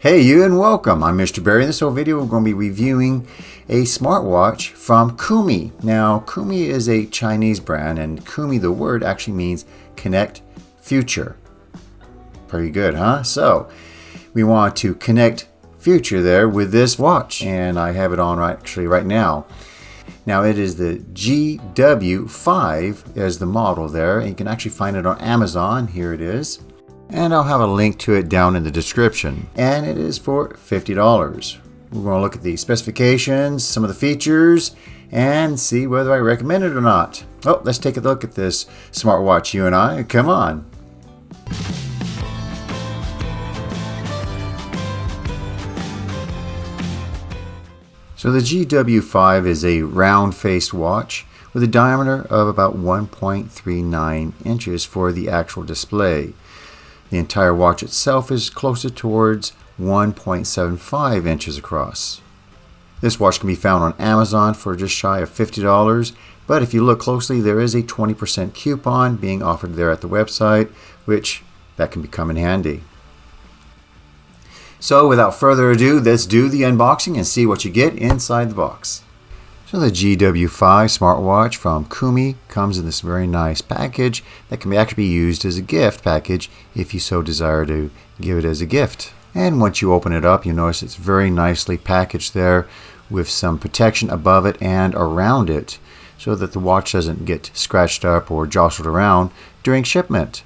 Hey you, and welcome. I'm Mr. Barry. In this whole video we're going to be reviewing a smartwatch from Kumi. Now Kumi is a Chinese brand, and Kumi, the word, actually means connect future. Pretty good, huh? So we want to connect future there with this watch, and I have it on right now. Now it is the GW5 as the model there, and you can actually find it on Amazon. Here it is. And I'll have a link to it down in the description. And it is for $50. We're going to look at the specifications, some of the features, and see whether I recommend it or not. Oh, let's take a look at this smartwatch, you and I. Come on. So the GW5 is a round-faced watch with a diameter of about 1.39 inches for the actual display. The entire watch itself is closer towards 1.75 inches across. This watch can be found on Amazon for just shy of $50, but if you look closely, there is a 20% coupon being offered there at the website, which that can come in handy. So without further ado, let's do the unboxing and see what you get inside the box. So the GW5 smartwatch from Kumi comes in this very nice package that can actually be used as a gift package if you so desire to give it as a gift. And once you open it up, you notice it's very nicely packaged there with some protection above it and around it so that the watch doesn't get scratched up or jostled around during shipment.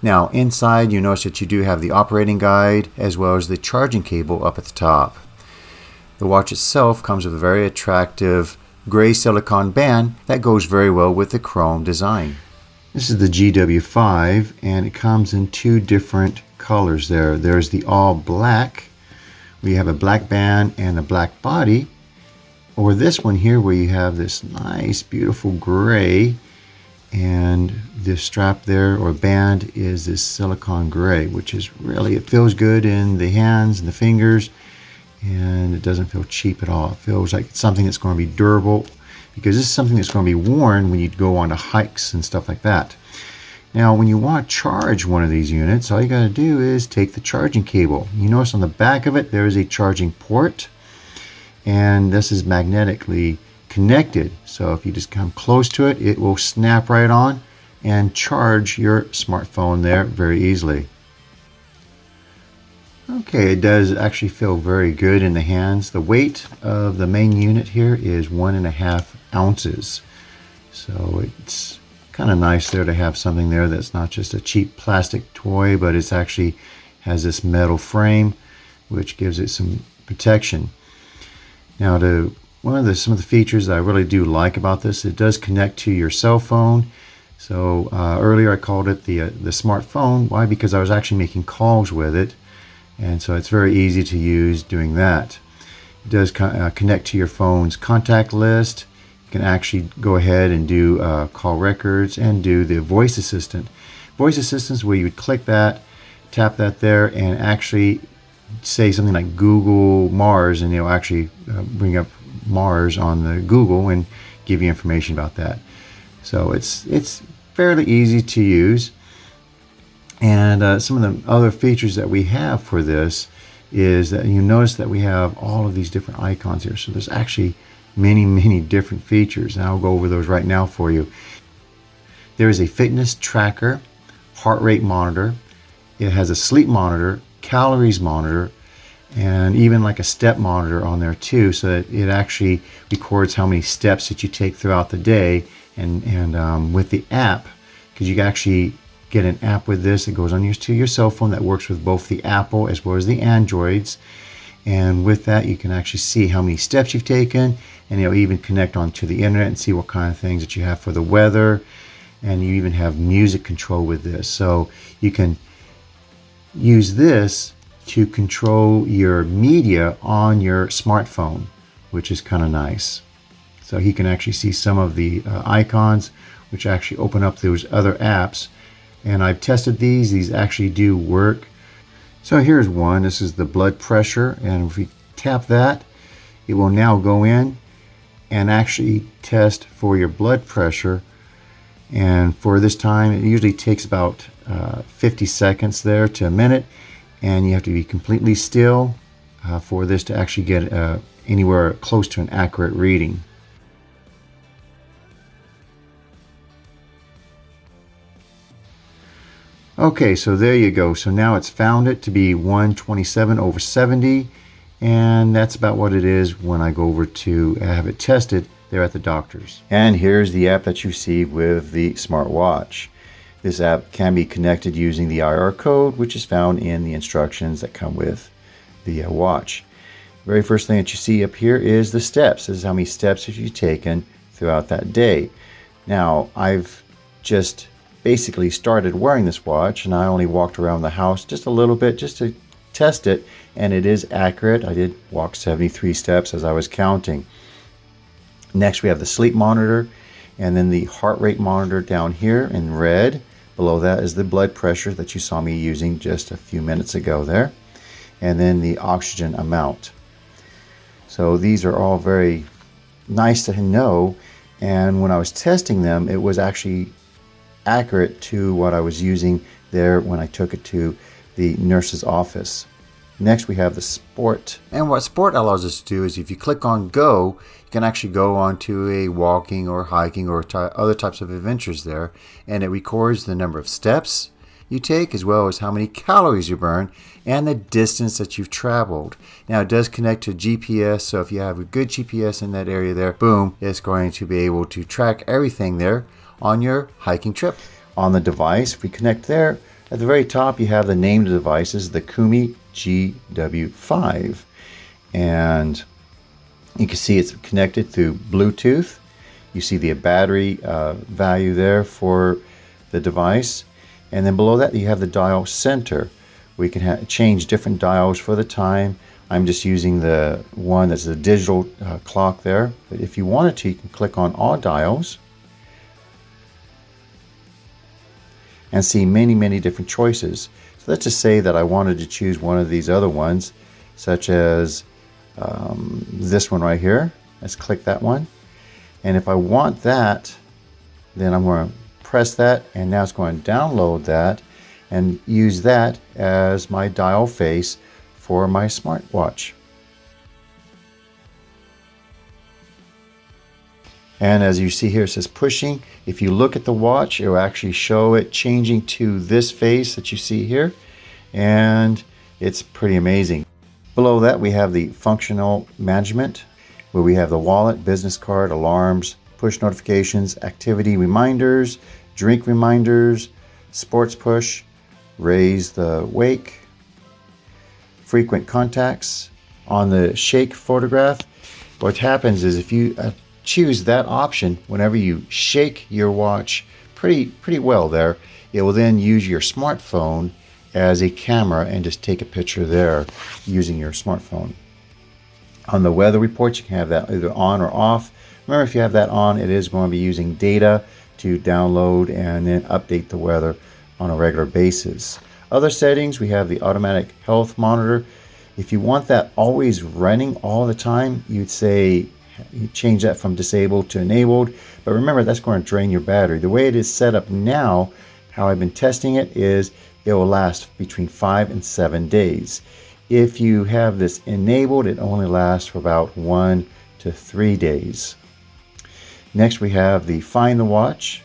Now inside, you notice that you do have the operating guide as well as the charging cable up at the top. The watch itself comes with a very attractive gray silicone band that goes very well with the chrome design. This is the GW5, and it comes in two different colors there. There's the all black, where you have a black band and a black body, or this one here where you have this nice beautiful gray, and this strap there or band is this silicone gray, which is really, it feels good in the hands and the fingers. And it doesn't feel cheap at all. It feels like it's something that's going to be durable, because this is something that's going to be worn when you go on to hikes and stuff like that. Now when you want to charge one of these units, all you got to do is take the charging cable. You notice on the back of it there is a charging port, and this is magnetically connected, so if you just come close to it, it will snap right on and charge your smartphone there very easily. Okay, it does actually feel very good in the hands. The weight of the main unit here is 1.5 ounces. So it's kind of nice there to have something there that's not just a cheap plastic toy, but it's actually has this metal frame, which gives it some protection. Now, some of the features that I really do like about this, it does connect to your cell phone. So earlier I called it the smartphone. Why? Because I was actually making calls with it. And so it's very easy to use doing that. It does connect to your phone's contact list. You can actually go ahead and do call records and do the voice assistant. Voice assistant is where you would click that, tap that there, and actually say something like Google Mars, and it'll actually bring up Mars on the Google and give you information about that. So it's fairly easy to use. And some of the other features that we have for this is that you notice that we have all of these different icons here. So there's actually many different features, and I'll go over those right now for you. There is a fitness tracker, heart rate monitor. It has a sleep monitor, calories monitor, and even like a step monitor on there too, so that it actually records how many steps that you take throughout the day. And with the app, because you can actually get an app with this that goes on to your cell phone that works with both the Apple as well as the Androids, and with that you can actually see how many steps you've taken, and it'll even connect onto the internet and see what kind of things that you have for the weather, and you even have music control with this. So you can use this to control your media on your smartphone, which is kind of nice. So you can actually see some of the icons which actually open up those other apps. And I've tested these actually do work. So here's one. This is the blood pressure, and if we tap that, it will now go in and actually test for your blood pressure. And for this time, it usually takes about 50 seconds there to a minute, and you have to be completely still for this to actually get anywhere close to an accurate reading. Okay, so there you go. So now it's found it to be 127/70, and that's about what it is when I go over to have it tested there at the doctor's. And here's the app that you see with the smartwatch. This app can be connected using the IR code, which is found in the instructions that come with the watch. The very first thing that you see up here is the steps. This is how many steps have you taken throughout that day. Now, I've just basically started wearing this watch, and I only walked around the house just a little bit just to test it, and it is accurate. I did walk 73 steps as I was counting. Next, we have the sleep monitor, and then the heart rate monitor down here in red. Below that is the blood pressure that you saw me using just a few minutes ago there, and then the oxygen amount. So these are all very nice to know, and when I was testing them, it was actually accurate to what I was using there when I took it to the nurse's office. Next, we have the sport. And what sport allows us to do is if you click on go, you can actually go on to a walking or hiking or other types of adventures there, and it records the number of steps you take as well as how many calories you burn and the distance that you've traveled. Now, it does connect to GPS, so if you have a good GPS in that area there, boom, it's going to be able to track everything there on your hiking trip. On the device, if we connect there, at the very top you have the named devices, the Kumi GW5, and you can see it's connected through Bluetooth. You see the battery value there for the device, and then below that you have the dial center. We can change different dials for the time. I'm just using the one that's a digital clock there, but if you wanted to, you can click on all dials and see many different choices. So let's just say that I wanted to choose one of these other ones, such as this one right here. Let's click that one. And if I want that, then I'm going to press that, and now it's going to download that and use that as my dial face for my smartwatch. And as you see here, it says pushing. If you look at the watch, it will actually show it changing to this face that you see here. And it's pretty amazing. Below that, we have the functional management, where we have the wallet, business card, alarms, push notifications, activity reminders, drink reminders, sports push, raise the wake, frequent contacts. On the shake photograph, what happens is if you choose that option, whenever you shake your watch pretty well there, it will then use your smartphone as a camera and just take a picture there using your smartphone. On the weather report, you can have that either on or off. Remember, if you have that on, it is going to be using data to download and then update the weather on a regular basis. Other settings, we have the automatic health monitor. If you want that always running all the time, you'd say you change that from disabled to enabled, but remember that's going to drain your battery. The way it is set up now, how I've been testing it, is it will last between 5 and 7 days. If you have this enabled, it only lasts for about 1 to 3 days. Next, we have the find the watch,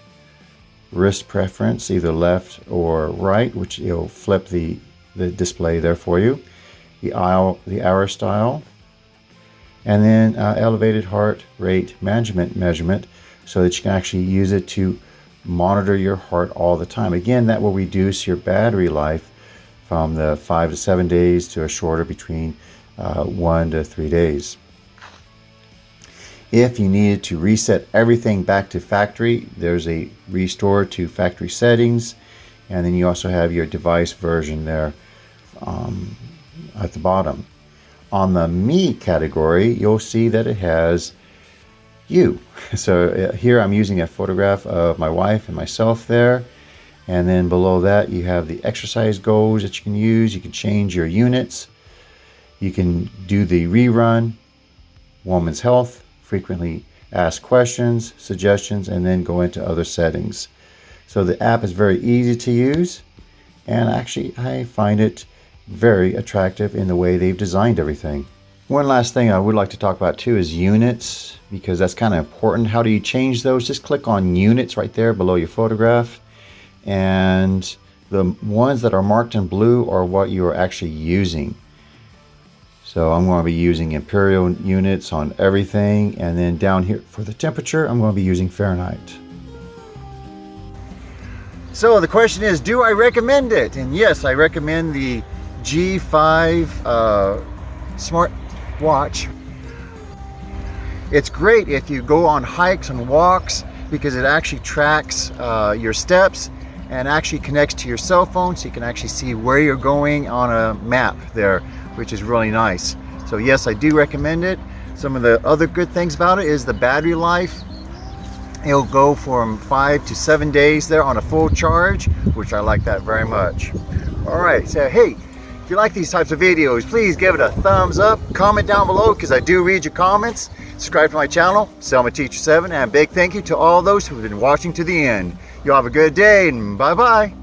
wrist preference, either left or right, which it'll flip the display there for you. The hour style, and then elevated heart rate management measurement, so that you can actually use it to monitor your heart all the time. Again, that will reduce your battery life from the 5 to 7 days to a shorter between 1 to 3 days. If you needed to reset everything back to factory, there's a restore to factory settings, and then you also have your device version there at the bottom. On the me category, you'll see that it has you. So here I'm using a photograph of my wife and myself there, and then below that you have the exercise goals that you can use. You can change your units, you can do the rerun, woman's health, frequently asked questions, suggestions, and then go into other settings. So the app is very easy to use, and actually I find it very attractive in the way they've designed everything. One last thing I would like to talk about too is units, because that's kind of important. How do you change those? Just click on units right there below your photograph, and the ones that are marked in blue are what you are actually using. So I'm going to be using imperial units on everything, and then down here for the temperature I'm going to be using Fahrenheit. So the question is, do I recommend it? And yes, I recommend the G5 smart watch. It's great if you go on hikes and walks, because it actually tracks your steps and actually connects to your cell phone, so you can actually see where you're going on a map there, which is really nice. So yes, I do recommend it. Some of the other good things about it is the battery life. It'll go from 5 to 7 days there on a full charge, which I like that very much. All right, so hey, if you like these types of videos, please give it a thumbs up, comment down below, because I do read your comments. Subscribe to my channel, Selma Teacher 7, and a big thank you to all those who have been watching to the end. You all have a good day, and bye-bye.